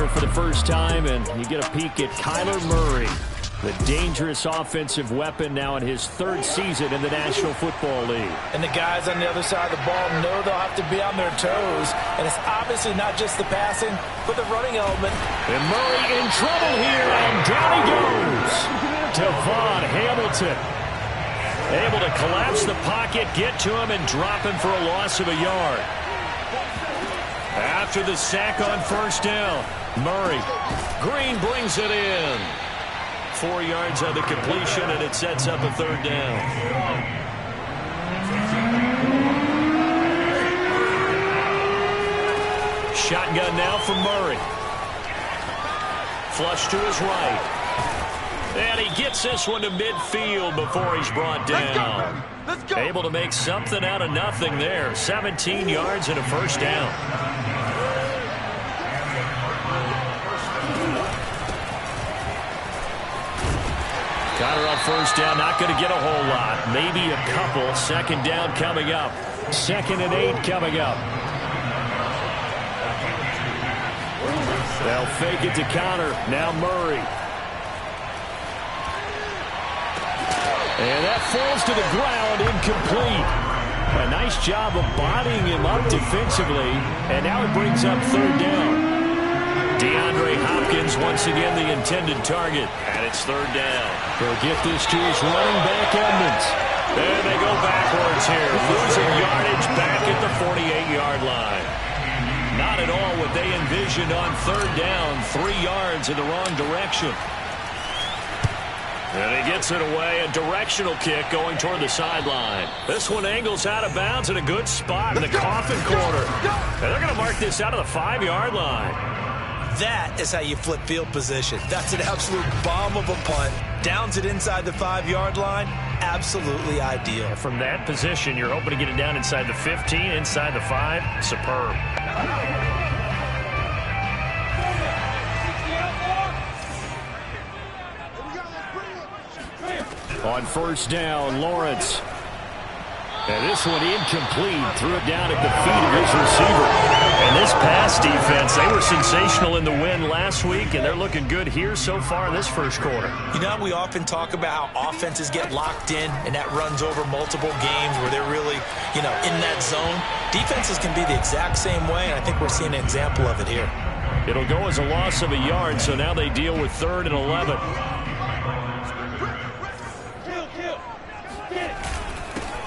here for the first time, and you get a peek at Kyler Murray, the dangerous offensive weapon now in his third season in the National Football League. And the guys on the other side of the ball know they'll have to be on their toes. And it's obviously not just the passing, but the running element. And Murray in trouble here, and down he goes. Devon Hamilton able to collapse the pocket, get to him, and drop him for a loss of a yard. After the sack on first down, Murray. Green brings it in. 4 yards on the completion, and it sets up a third down. Shotgun now for Murray. Flush to his right. And he gets this one to midfield before he's brought down. Let's go. Able to make something out of nothing there. 17 yards and a first down. Connor on first down, not going to get a whole lot. Maybe a couple. Second down coming up. 2nd and 8 coming up. They'll fake it to Connor. Now Murray. And that falls to the ground, incomplete. A nice job of bodying him up defensively. And now it brings up third down. DeAndre Hopkins once again the intended target. And it's third down. They'll get this to his running back, Edmonds. And they go backwards here. Losing yardage back at the 48-yard line. Not at all what they envisioned on third down. 3 yards in the wrong direction. And he gets it away. A directional kick going toward the sideline. This one angles out of bounds in a good spot in the coffin corner. And they're going to mark this out of the 5-yard line. That is how you flip field position. That's an absolute bomb of a punt. Downs it inside the 5-yard line. Absolutely ideal. From that position, you're hoping to get it down inside the 15, inside the 5. Superb. On first down, Lawrence. And this one incomplete. Threw it down at the feet of his receiver. And this pass defense, they were sensational in the win last week, and they're looking good here so far in this first quarter. You know, we often talk about how offenses get locked in, and that runs over multiple games where they're really, in that zone. Defenses can be the exact same way, and I think we're seeing an example of it here. It'll go as a loss of a yard, so now they deal with 3rd and 11.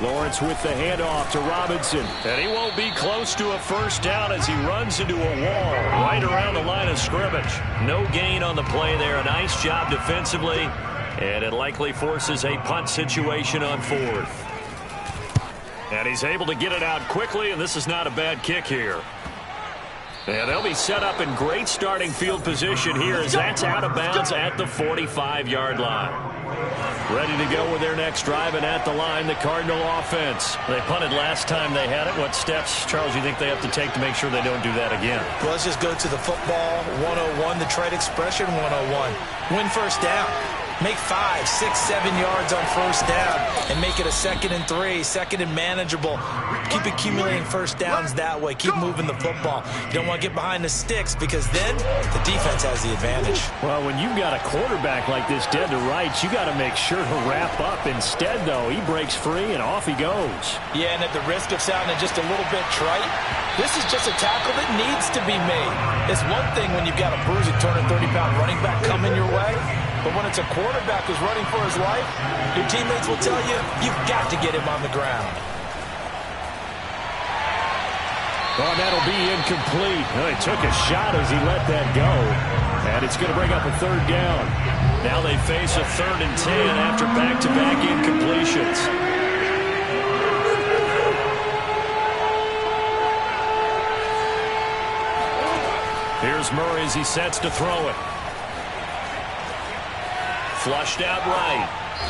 Lawrence with the handoff to Robinson. And he won't be close to a first down as he runs into a wall right around the line of scrimmage. No gain on the play there. A nice job defensively. And it likely forces a punt situation on 4th. And he's able to get it out quickly, and this is not a bad kick here. And they'll be set up in great starting field position here as that's out of bounds at the 45-yard line. Ready to go with their next drive, and at the line, the Cardinal offense. They punted last time they had it. What steps, Charles, you think they have to take to make sure they don't do that again? Well, let's just go to the football 101, the trade expression 101. Win first down. Make 5, 6, 7 yards on first down and make it a 2nd and 3, 2nd and manageable. Keep accumulating first downs that way. Keep moving the football. You don't want to get behind the sticks because then the defense has the advantage. Well, when you've got a quarterback like this dead to rights, you got to make sure to wrap up. Instead, though, he breaks free and off he goes. Yeah, and at the risk of sounding just a little bit trite, this is just a tackle that needs to be made. It's one thing when you've got a bruising 230-pound running back coming your way. But when it's a quarterback who's running for his life, your teammates will tell you, you've got to get him on the ground. Oh, that'll be incomplete. Well, he took a shot as he let that go. And it's going to bring up a 3rd down. Now they face a 3rd and 10 after back-to-back incompletions. Here's Murray as he sets to throw it. Flushed out right.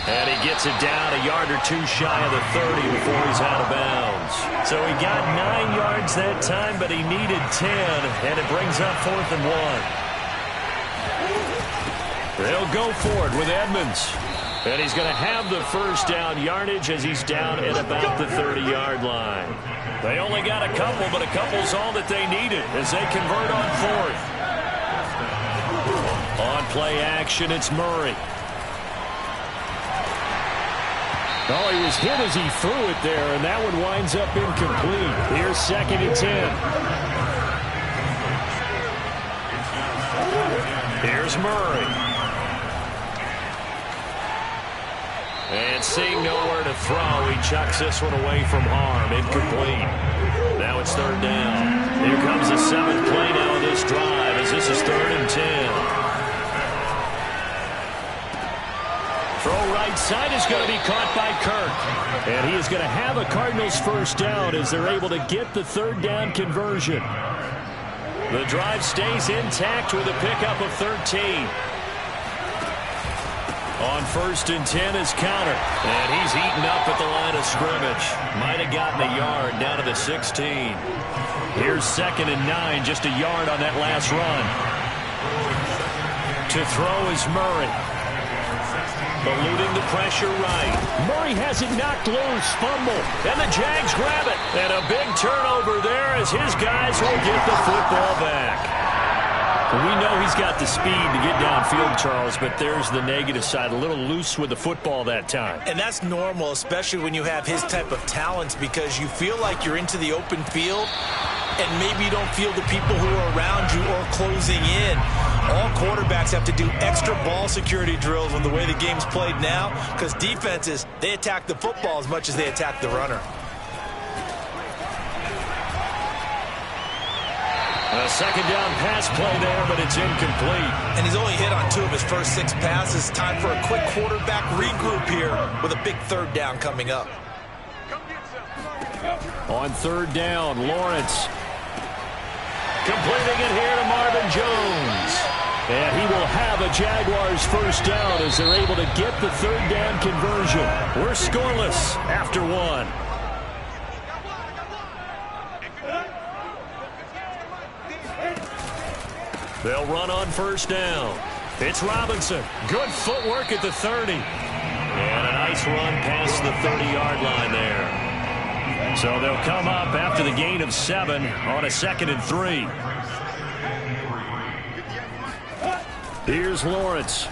And he gets it down a yard or 2 shy of the 30 before he's out of bounds. So he got 9 yards that time, but he needed 10. And it brings up 4th and 1. They'll go for it with Edmonds. And he's going to have the first down yardage as he's down at about the 30-yard line. They only got a couple, but a couple's all that they needed as they convert on 4th. On play action, it's Murray. Oh, he was hit as he threw it there, and that one winds up incomplete. Here's 2nd and 10. Here's Murray. And seeing nowhere to throw, he chucks this one away from harm. Incomplete. Now it's 3rd down. Here comes the 7th play now of this drive as this is 3rd and 10. Throw right side is going to be caught by Kirk. And he is going to have a Cardinals 1st down as they're able to get the 3rd down conversion. The drive stays intact with a pickup of 13. On 1st and 10 is Counter. And he's eaten up at the line of scrimmage. Might have gotten a yard down to the 16. Here's 2nd and 9, just a yard on that last run. To throw is Murray. Eluding the pressure right. Murray has it knocked loose. Fumble. And the Jags grab it. And a big turnover there as his guys will get the football back. We know he's got the speed to get downfield, Charles, but there's the negative side. A little loose with the football that time. And that's normal, especially when you have his type of talents, because you feel like you're into the open field and maybe you don't feel the people who are around you or closing in. All quarterbacks have to do extra ball security drills with the way the game's played now, because defenses, they attack the football as much as they attack the runner. A 2nd down pass play there, but it's incomplete. And he's only hit on 2 of his first 6 passes. Time for a quick quarterback regroup here with a big 3rd down coming up. On 3rd down, Lawrence completing it here to Marvin Jones. And he will have a Jaguars 1st down as they're able to get the 3rd down conversion. We're scoreless after 1. They'll run on 1st down. It's Robinson. Good footwork at the 30. And a nice run past the 30-yard line there. So they'll come up after the gain of 7 on a 2nd and 3. Here's Lawrence.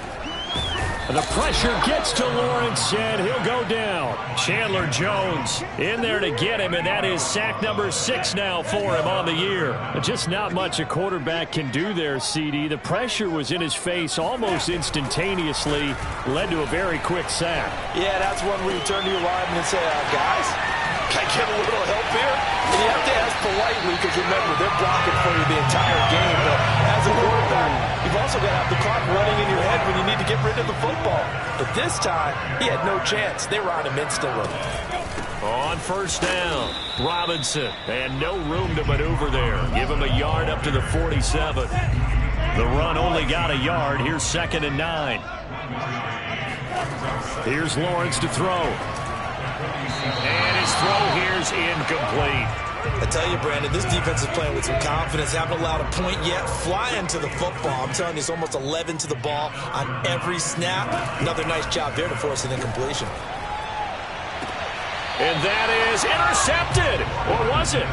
The pressure gets to Lawrence, and he'll go down. Chandler Jones in there to get him, and that is sack number 6 now for him on the year. Just not much a quarterback can do there, CD. The pressure was in his face almost instantaneously, led to a very quick sack. Yeah, that's one where you turn to your lineman and say, guys, can I get a little help here? And you have to ask politely, because remember, they're blocking for you the entire game. But as a quarterback, you've also got to have the clock running in your head when you need to get rid of the football. But this time, he had no chance. They were on him instantly. On 1st down, Robinson. And no room to maneuver there. Give him a yard up to the 47. The run only got a yard. Here's 2nd and 9. Here's Lawrence to throw. And his throw here's incomplete. I tell you, Brandon, this defense is playing with some confidence. Haven't allowed a point yet. Flying to the football. I'm telling you, it's almost 11 to the ball on every snap. Another nice job there to force an incompletion. And that is intercepted. Or was it?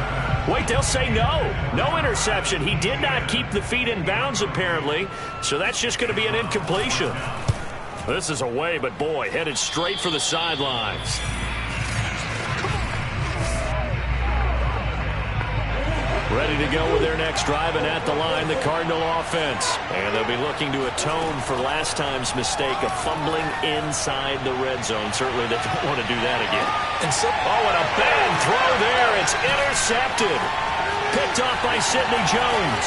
Wait, they'll say no. No interception. He did not keep the feet in bounds, apparently. So that's just going to be an incompletion. This is away, but boy, headed straight for the sidelines. Ready to go with their next drive, and at the line, the Cardinal offense. And they'll be looking to atone for last time's mistake of fumbling inside the red zone. Certainly they don't want to do that again. And a bad throw there. It's intercepted. Picked off by Sidney Jones.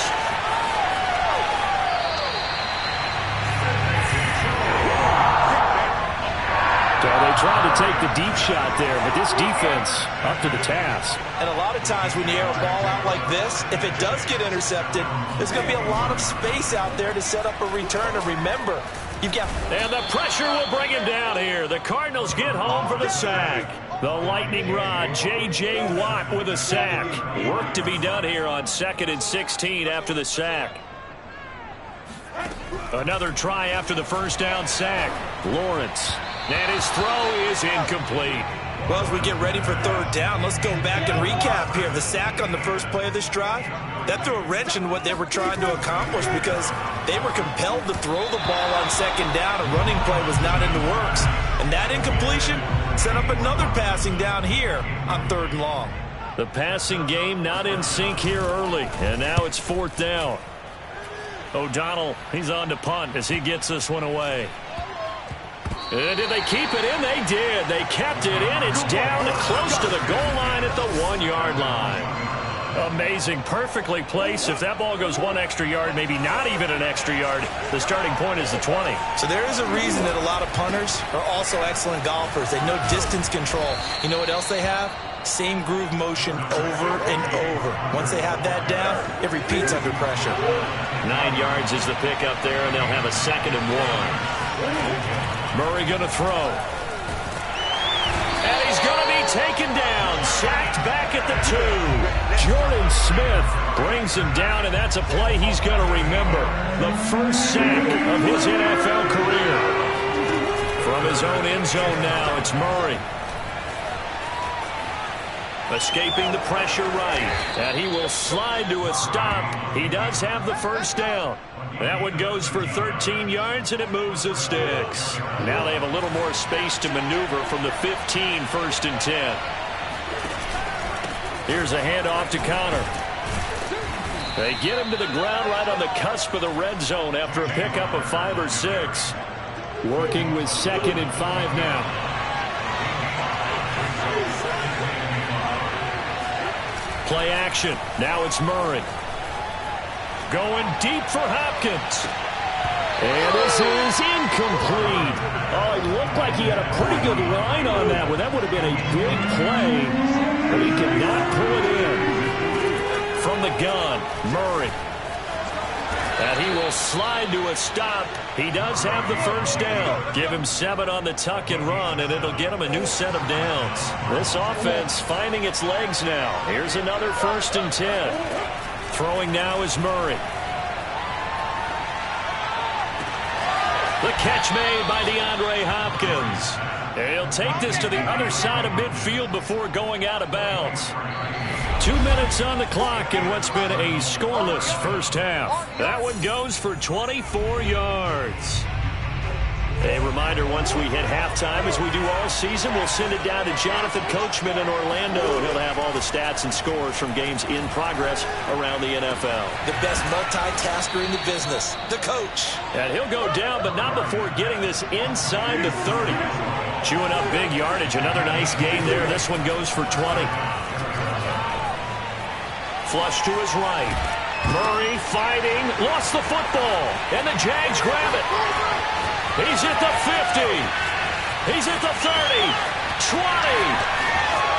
So they tried to take the deep shot there, but this defense up to the task. And a lot of times when you air a ball out like this, if it does get intercepted, there's going to be a lot of space out there to set up a return. And remember, you've got... And the pressure will bring him down here. The Cardinals get home for the sack. The lightning rod, J.J. Watt with a sack. Work to be done here on 2nd and 16 after the sack. Another try after the 1st down sack. Lawrence. And his throw is incomplete. Well, as we get ready for third down, let's go back and recap here. The sack on the first play of this drive, that threw a wrench in what they were trying to accomplish because they were compelled to throw the ball on second down. A running play was not in the works. And that incompletion set up another passing down here on third and long. The passing game not in sync here early, and now it's fourth down. O'Donnell, he's on to punt as he gets this one away. Did they keep it in? They did. They kept it in. It's down close to the goal line at the 1-yard line. Amazing. Perfectly placed. If that ball goes one extra yard, maybe not even an extra yard, the starting point is the 20. So there is a reason that a lot of punters are also excellent golfers. They know distance control. You know what else they have? Same groove motion over and over. Once they have that down, it repeats under pressure. 9 yards is the pickup there, and they'll have a 2nd and 1. Murray going to throw. And he's going to be taken down. Sacked back at the 2. Jordan Smith brings him down, and that's a play he's going to remember. The first sack of his NFL career. From his own end zone now, it's Murray. Escaping the pressure right. And he will slide to a stop. He does have the first down. That one goes for 13 yards, and it moves the sticks. Now they have a little more space to maneuver from the 15, 1st and 10. Here's a handoff to Connor. They get him to the ground right on the cusp of the red zone after a pickup of 5 or 6. Working with 2nd and 5 now. Play action. Now it's Murray. Going deep for Hopkins. And this is incomplete. Oh, it looked like he had a pretty good line on that one. That would have been a big play, but he could not pull it in. From the gun, Murray. And he will slide to a stop. He does have the first down. Give him 7 on the tuck and run, and it'll get him a new set of downs. This offense finding its legs now. Here's another 1st and 10. Throwing now is Murray. The catch made by DeAndre Hopkins. He'll take this to the other side of midfield before going out of bounds. 2 minutes on the clock in what's been a scoreless first half. That one goes for 24 yards. A reminder, once we hit halftime, as we do all season, we'll send it down to Jonathan Coachman in Orlando, and he'll have all the stats and scores from games in progress around the NFL. The best multitasker in the business, the coach. And he'll go down, but not before getting this inside the 30. Chewing up big yardage. Another nice gain there. This one goes for 20. Flush to his right. Murray fighting. Lost the football. And the Jags grab it. He's at the 50. He's at the 30. 20.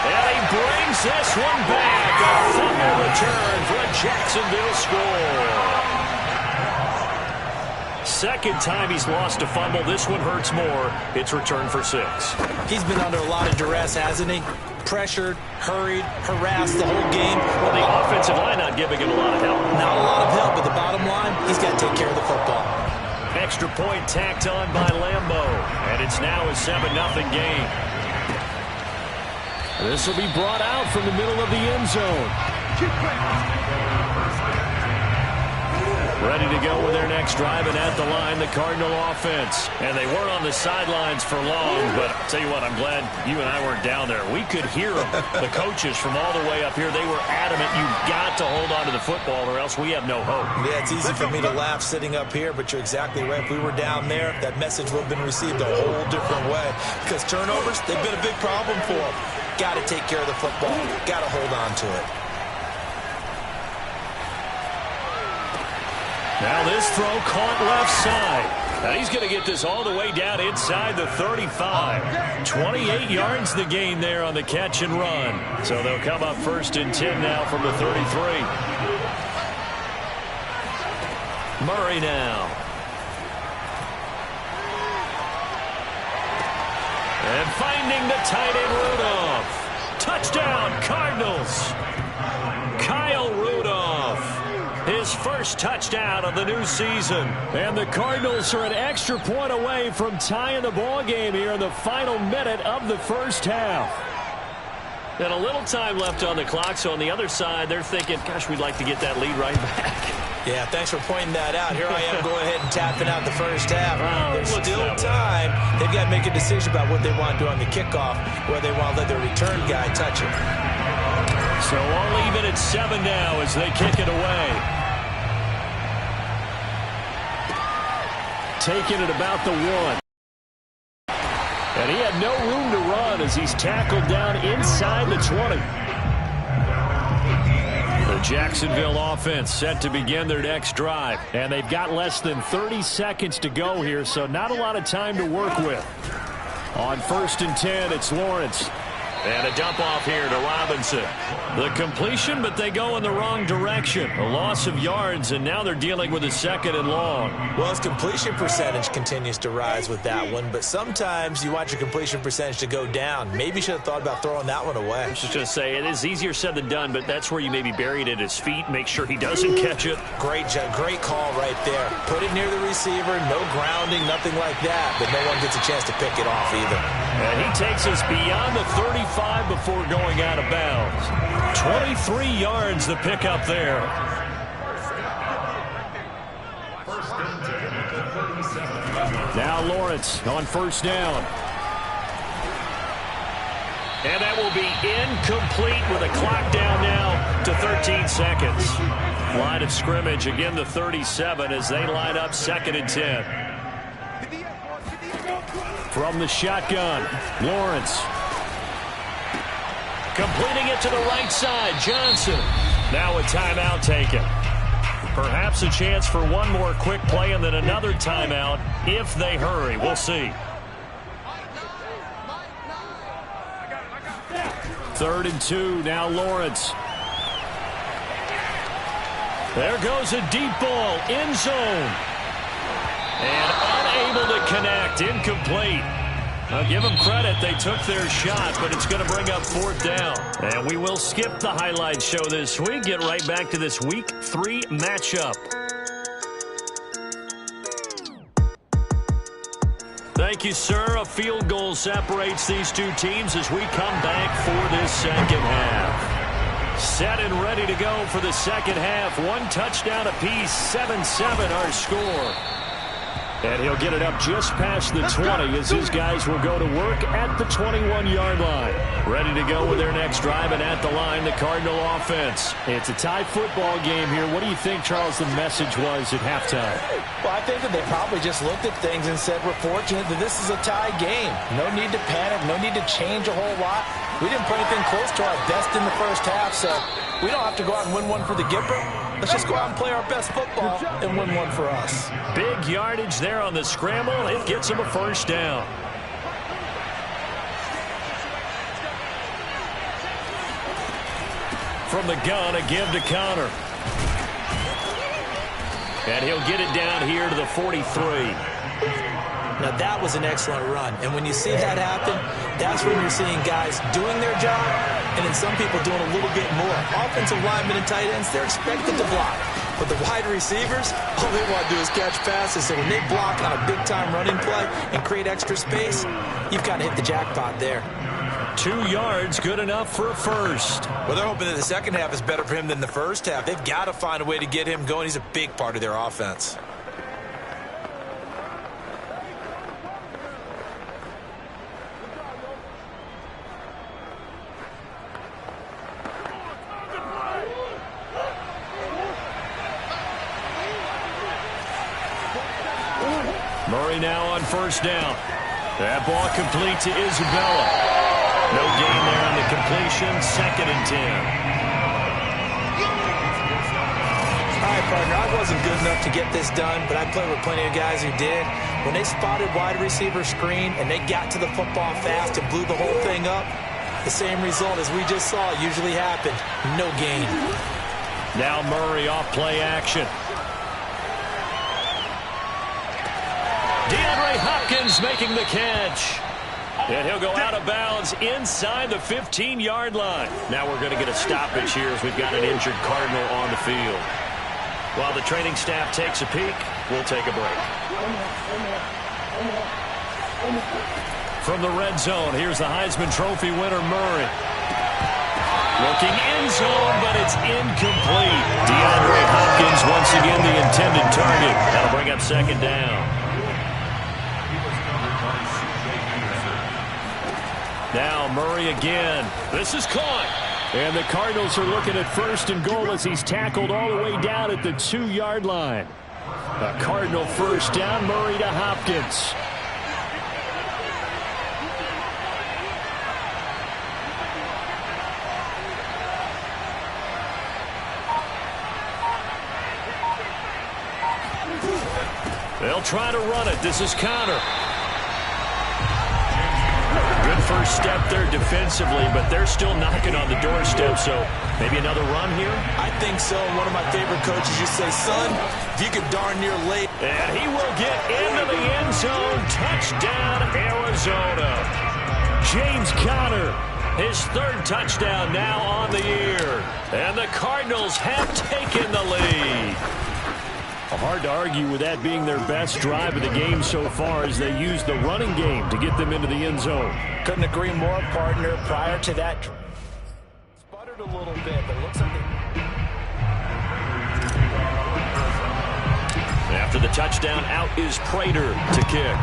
And he brings this one back. A fumble return for a Jacksonville score. Second time he's lost a fumble. This one hurts more. It's returned for 6. He's been under a lot of duress, hasn't he? Pressured, hurried, harassed the whole game. Well, the offensive line not giving him a lot of help. Not a lot of help, but the bottom line, he's got to take care of the football. Extra point tacked on by Lambeau. And it's now a 7-0 game. This will be brought out from the middle of the end zone. Ready to go with their next drive, and at the line, the Cardinal offense. And they weren't on the sidelines for long, but I'll tell you what, I'm glad you and I weren't down there. We could hear them. The coaches from all the way up here, they were adamant, you've got to hold on to the football or else we have no hope. Yeah, it's easy for me to laugh sitting up here, but you're exactly right. If we were down there, that message would have been received a whole different way. Because turnovers, they've been a big problem for them. Got to take care of the football. Got to hold on to it. Now this throw caught left side. Now he's going to get this all the way down inside the 35. 28 yards the gain there on the catch and run. So they'll come up 1st and 10 now from the 33. Murray now. And finding the tight end Rudolph. Touchdown Cardinals. Kyle Rudolph. His first touchdown of the new season. And the Cardinals are an extra point away from tying the ball game here in the final minute of the first half. And a little time left on the clock, so on the other side, they're thinking, gosh, we'd like to get that lead right back. Yeah, thanks for pointing that out. Here I am going ahead and tapping out the first half. There's still time. They've got to make a decision about what they want to do on the kickoff, where they want to let their return guy touch it. So all even at 7 now as they kick it away. Taking it about the 1. And he had no room to run as he's tackled down inside the 20. The Jacksonville offense set to begin their next drive. And they've got less than 30 seconds to go here, so not a lot of time to work with. On 1st and 10, it's Lawrence. And a dump off here to Robinson. The completion, but they go in the wrong direction. A loss of yards, and now they're dealing with a 2nd and long. Well, his completion percentage continues to rise with that one, but sometimes you want your completion percentage to go down. Maybe you should have thought about throwing that one away. I was just say, it is easier said than done, but that's where you maybe bury it at his feet, make sure he doesn't catch it. Great call right there. Put it near the receiver, no grounding, nothing like that, but no one gets a chance to pick it off either. And he takes us beyond the 35 before going out of bounds. 23 yards the pickup there. Now Lawrence on 1st down. And that will be incomplete with a clock down now to 13 seconds. Line of scrimmage, again the 37 as they line up 2nd and 10. From the shotgun, Lawrence. Completing it to the right side, Johnson. Now a timeout taken. Perhaps a chance for one more quick play and then another timeout if they hurry. We'll see. 3rd and 2, now Lawrence. There goes a deep ball, end zone. And unable to connect, incomplete. I'll give them credit. They took their shot, but it's going to bring up 4th down. And we will skip the highlight show this week. Get right back to this Week 3 matchup. Thank you, sir. A field goal separates these two teams as we come back for this 2nd half. Set and ready to go for the 2nd half. 1 touchdown apiece, 7-7 our score. And he'll get it up just past the 20 as his guys will go to work at the 21-yard line. Ready to go with their next drive, and at the line, the Cardinal offense. It's a tie football game here. What do you think, Charles, the message was at halftime? Well, I think that they probably just looked at things and said, we're fortunate that this is a tie game. No need to panic, no need to change a whole lot. We didn't put anything close to our best in the first half, so we don't have to go out and win one for the Gipper. Let's just go out and play our best football and win one for us. Big yardage there on the scramble. It gets him a 1st down. From the gun, a give to Connor. And he'll get it down here to the 43. Now, that was an excellent run. And when you see that happen, that's when you're seeing guys doing their job and then some people doing a little bit more. Offensive linemen and tight ends, they're expected to block. But the wide receivers, all they want to do is catch passes. So when they block on a big-time running play and create extra space, you've got to hit the jackpot there. 2 yards, good enough for a 1st. Well, they're hoping that the 2nd half is better for him than the first half. They've got to find a way to get him going. He's a big part of their offense. Murray now on 1st down. That ball complete to Isabella. No gain there on the completion. 2nd and 10. All right, partner, I wasn't good enough to get this done, but I played with plenty of guys who did. When they spotted wide receiver screen and they got to the football fast and blew the whole thing up, the same result as we just saw usually happened. No gain. Now Murray off play action. DeAndre Hopkins making the catch. And he'll go out of bounds inside the 15-yard line. Now we're going to get a stoppage here as we've got an injured Cardinal on the field. While the training staff takes a peek, we'll take a break. From the red zone, here's the Heisman Trophy winner, Murray. Looking end zone, but it's incomplete. DeAndre Hopkins once again the intended target. That'll bring up second down. Now Murray again. This is caught. And the Cardinals are looking at first and goal as he's tackled all the way down at the 2-yard line. A Cardinal first down, Murray to Hopkins. They'll try to run it. This is Connor. Good first step there defensively, but they're still knocking on the doorstep, so maybe another run here? I think so. One of my favorite coaches used to say, son, if you could darn near late. And he will get into the end zone. Touchdown, Arizona. James Conner, his third touchdown now on the year. And the Cardinals have taken the lead. Hard to argue with that being their best drive of the game so far as they use the running game to get them into the end zone. Couldn't agree more, partner. Prior to that, sputtered a little bit, but it looks like After the touchdown, out is Prater to kick.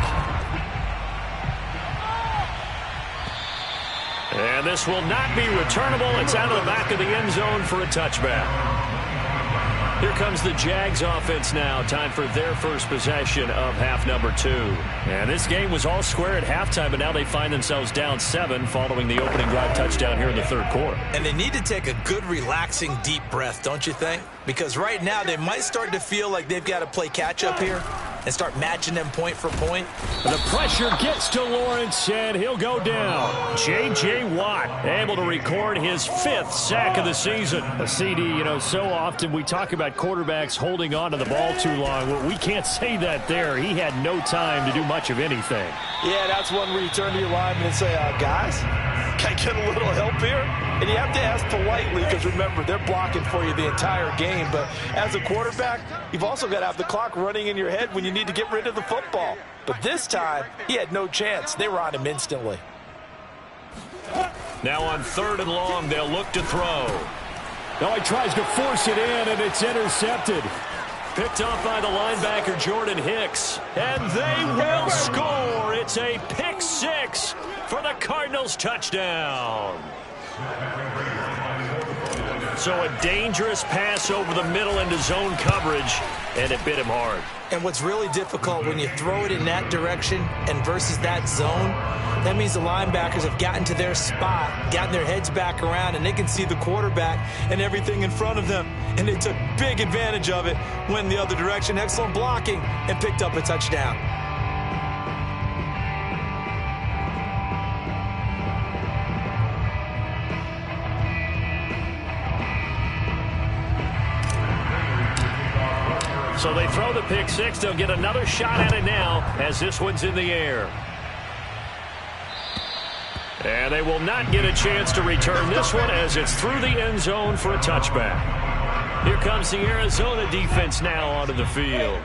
And this will not be returnable. It's out of the back of the end zone for a touchback. Here comes the Jags offense now. Time for their first possession of half number 2. And this game was all square at halftime, but now they find themselves down 7 following the opening drive touchdown here in the third quarter. And they need to take a good, relaxing, deep breath, don't you think? Because right now they might start to feel like they've got to play catch-up here and start matching them point for point. The pressure gets to Lawrence, and he'll go down. J.J. Watt able to record his 5th sack of the season. A CD, you know, so often we talk about quarterbacks holding on to the ball too long. Well, we can't say that there. He had no time to do much of anything. Yeah, that's one where you turn to your lineman and say, guys, can I get a little help here? And you have to ask politely because, remember, they're blocking for you the entire game. But as a quarterback, you've also got to have the clock running in your head when you need to get rid of the football. But this time, he had no chance. They were on him instantly. Now on 3rd and long, they'll look to throw. Now he tries to force it in, and it's intercepted. Picked off by the linebacker, Jordan Hicks. And they will score. It's a pick 6 for the Cardinals touchdown. So a dangerous pass over the middle into zone coverage, and it bit him hard. And what's really difficult when you throw it in that direction and versus that zone, that means the linebackers have gotten to their spot, gotten their heads back around, and they can see the quarterback and everything in front of them. And they took big advantage of it, went the other direction, excellent blocking, and picked up a touchdown. So they throw the pick 6. They'll get another shot at it now as this one's in the air. And they will not get a chance to return this one as it's through the end zone for a touchback. Here comes the Arizona defense now onto the field.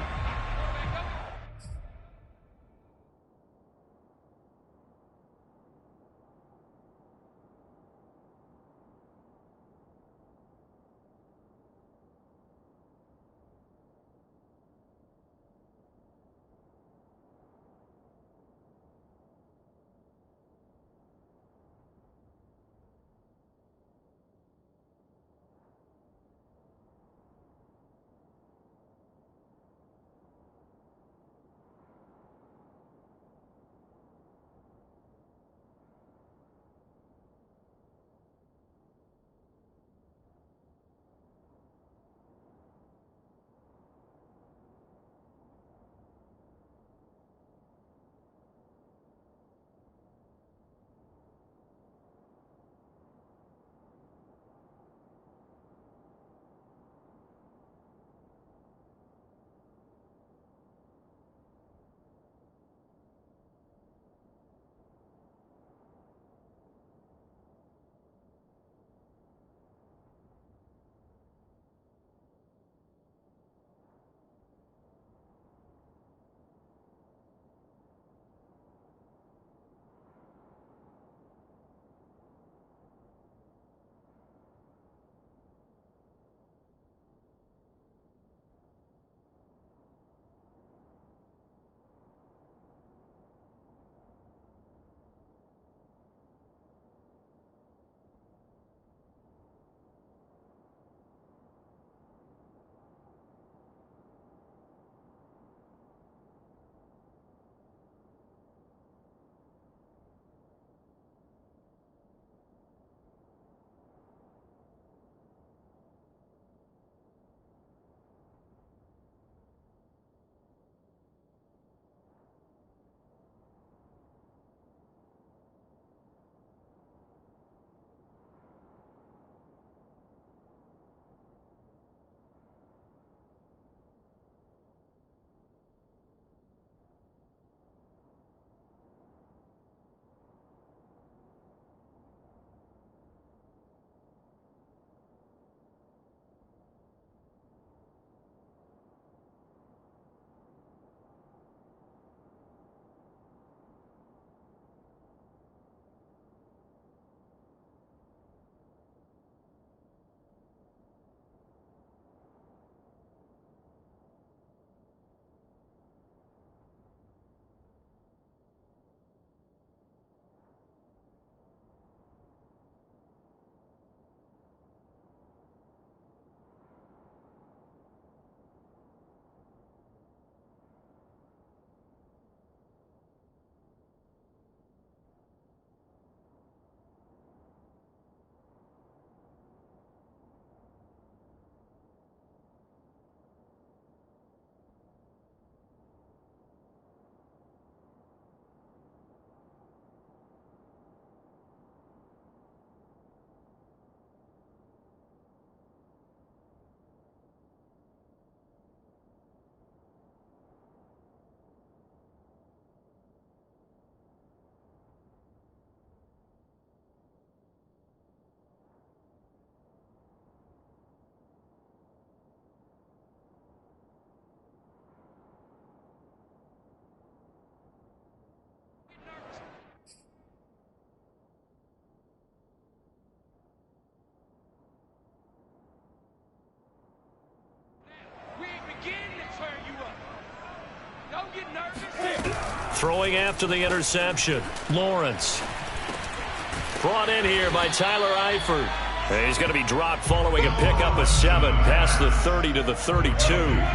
Throwing after the interception. Lawrence. Brought in here by Tyler Eifert. He's going to be dropped following a pickup of 7 past the 30 to the 32.